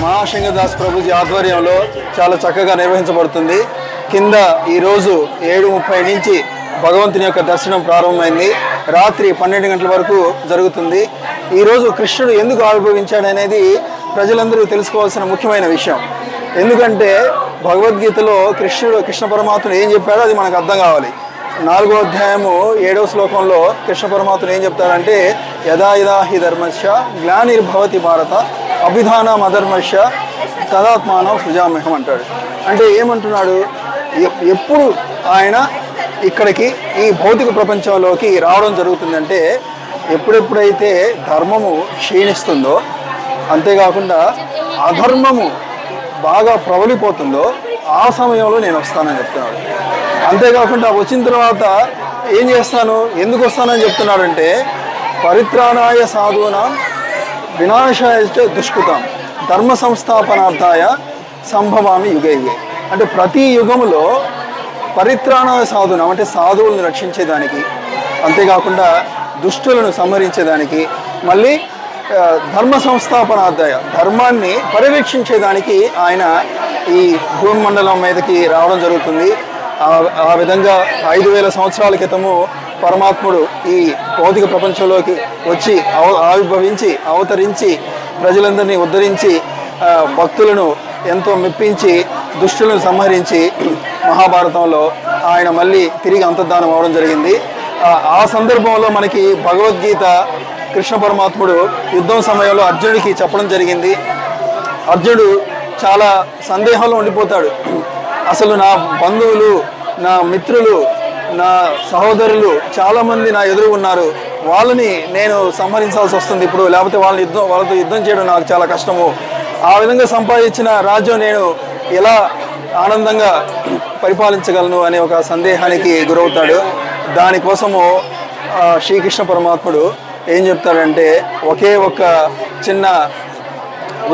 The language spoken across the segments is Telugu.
మహాశంకరదాస్ ప్రభుజీ ఆధ్వర్యంలో చాలా చక్కగా నిర్వహించబడుతుంది. కింద ఈరోజు 7:30 నుంచి భగవంతుని యొక్క దర్శనం ప్రారంభమైంది. రాత్రి 12 గంటల వరకు జరుగుతుంది. ఈరోజు కృష్ణుడు ఎందుకు ఆవిర్భవించాడనేది ప్రజలందరూ తెలుసుకోవాల్సిన ముఖ్యమైన విషయం. ఎందుకంటే భగవద్గీతలో కృష్ణ పరమాత్ముడు ఏం చెప్పాడో అది మనకు అర్థం కావాలి. 4వ అధ్యాయము 7వ శ్లోకంలో కృష్ణ పరమాత్ముడు ఏం చెప్తాడంటే, యదా యదా హి ధర్మస్య గ్లానిర్భవతి భారత అభిధానం అధర్మస్య తదాత్మానం సృజామ్యహం అంటాడు. అంటే ఏమంటున్నాడు, ఎప్పుడు ఆయన ఇక్కడికి ఈ భౌతిక ప్రపంచంలోకి రావడం జరుగుతుందంటే, ఎప్పుడెప్పుడైతే ధర్మము క్షీణిస్తుందో, అంతేకాకుండా అధర్మము బాగా ప్రబలిపోతుందో ఆ సమయంలో నేను వస్తానని చెప్తున్నాడు. అంతేకాకుండా వచ్చిన తర్వాత ఏం చేస్తాను, ఎందుకు వస్తానని చెప్తున్నాడంటే, పరిత్రాణాయ సాధూనాం వినాశాయ దుష్కృతం ధర్మ సంస్థాపనార్థాయ సంభవామి యుగ యుగే. అంటే ప్రతి యుగములో పరిత్రాణాయ సాధూనాం అంటే సాధువులను రక్షించేదానికి, అంతేకాకుండా దుష్టులను సంహరించేదానికి, మళ్ళీ ధర్మ సంస్థాపనార్థాయ ధర్మాన్ని పర్యవేక్షించేదానికి ఆయన ఈ భూమండలం మీదకి రావడం జరుగుతుంది. ఆ విధంగా 5000 సంవత్సరాల క్రితము పరమాత్ముడు ఈ భౌతిక ప్రపంచంలోకి వచ్చి ఆవిర్భవించి అవతరించి ప్రజలందరినీ ఉద్ధరించి భక్తులను ఎంతో మెప్పించి దుష్టులను సంహరించి మహాభారతంలో ఆయన మళ్ళీ తిరిగి అంతర్ధానం అవడం జరిగింది. ఆ సందర్భంలో మనకి భగవద్గీత కృష్ణ పరమాత్ముడు యుద్ధం సమయంలో అర్జునుడికి చెప్పడం జరిగింది. అర్జునుడు చాలా సందేహంలో ఉండిపోతాడు. అసలు నా బంధువులు, నా మిత్రులు నా సహోదరులు చాలామంది నా ఎదురు ఉన్నారు, వాళ్ళని నేను సంహరించాల్సి వస్తుంది ఇప్పుడు, లేకపోతే వాళ్ళతో యుద్ధం చేయడం నాకు చాలా కష్టము. ఆ విధంగా సంపాదించిన రాజ్యం నేను ఎలా ఆనందంగా పరిపాలించగలను అనే ఒక సందేహానికి గురవుతాడు. దానికోసము శ్రీకృష్ణ పరమాత్ముడు ఏం చెప్తాడంటే ఒకే ఒక చిన్న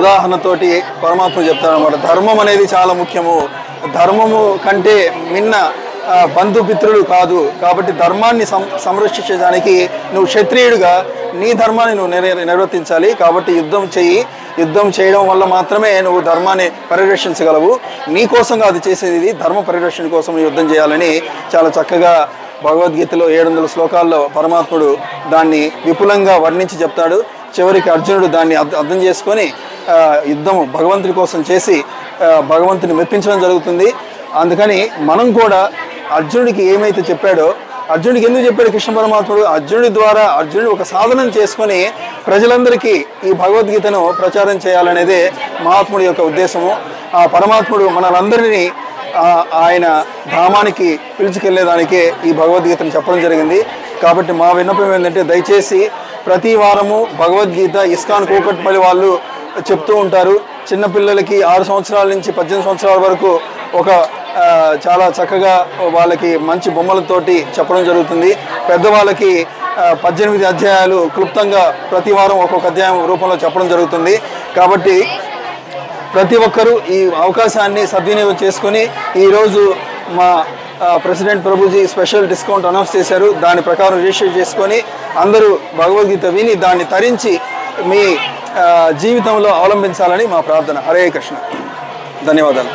ఉదాహరణతోటి పరమాత్మ చెప్తాడనమాట. ధర్మం అనేది చాలా ముఖ్యము, ధర్మము కంటే మిన్న బంధుమిత్రులు కాదు, కాబట్టి ధర్మాన్ని సంరక్షించడానికి నువ్వు క్షత్రియుడిగా నీ ధర్మాన్ని నువ్వు నిర్వర్తించాలి. కాబట్టి యుద్ధం చెయ్యి, యుద్ధం చేయడం వల్ల మాత్రమే నువ్వు ధర్మాన్ని పరిరక్షించగలవు. నీ కోసం కాదు చేసేది, ఇది ధర్మ పరిరక్షణ కోసం యుద్ధం చేయాలని చాలా చక్కగా భగవద్గీతలో 700 శ్లోకాల్లో పరమాత్ముడు దాన్ని విపులంగా వర్ణించి చెప్తాడు. చివరికి అర్జునుడు దాన్ని అర్థం చేసుకొని యుద్ధము భగవంతుడి కోసం చేసి భగవంతుని మెప్పించడం జరుగుతుంది. అందుకని మనం కూడా అర్జునుడికి ఏమైతే చెప్పాడో, అర్జునుడికి ఎందుకు చెప్పాడు కృష్ణ పరమాత్ముడు, అర్జునుడి ద్వారా అర్జునుడు ఒక సాధనం చేసుకొని ప్రజలందరికీ ఈ భగవద్గీతను ప్రచారం చేయాలనేదే మహాత్ముడి యొక్క ఉద్దేశము. ఆ పరమాత్ముడు మనలందరినీ ఆయన ధామానికి పిలుచుకెళ్లేదానికే ఈ భగవద్గీతను చెప్పడం జరిగింది. కాబట్టి మా విన్నపం ఏంటంటే దయచేసి ప్రతి వారము భగవద్గీత ఇస్కాన్ కూకట్పల్లి వాళ్ళు చెప్తూ ఉంటారు. చిన్నపిల్లలకి 6 సంవత్సరాల నుంచి 18 సంవత్సరాల వరకు ఒక చాలా చక్కగా వాళ్ళకి మంచి బొమ్మలతోటి చెప్పడం జరుగుతుంది. పెద్దవాళ్ళకి 18 అధ్యాయాలు క్లుప్తంగా ప్రతి వారం ఒక్కొక్క అధ్యాయం రూపంలో చెప్పడం జరుగుతుంది. కాబట్టి ప్రతి ఒక్కరూ ఈ అవకాశాన్ని సద్వినియోగం చేసుకొని ఈరోజు మా president Prabhuji special discount announce చేశారు. దాని ప్రకారం రిజిస్టర్ చేసుకొని అందరూ భగవద్గీత విని దాన్ని తరించి మీ జీవితంలో అవలంబించాలని మా ప్రార్థన. హరే కృష్ణ. ధన్యవాదాలు.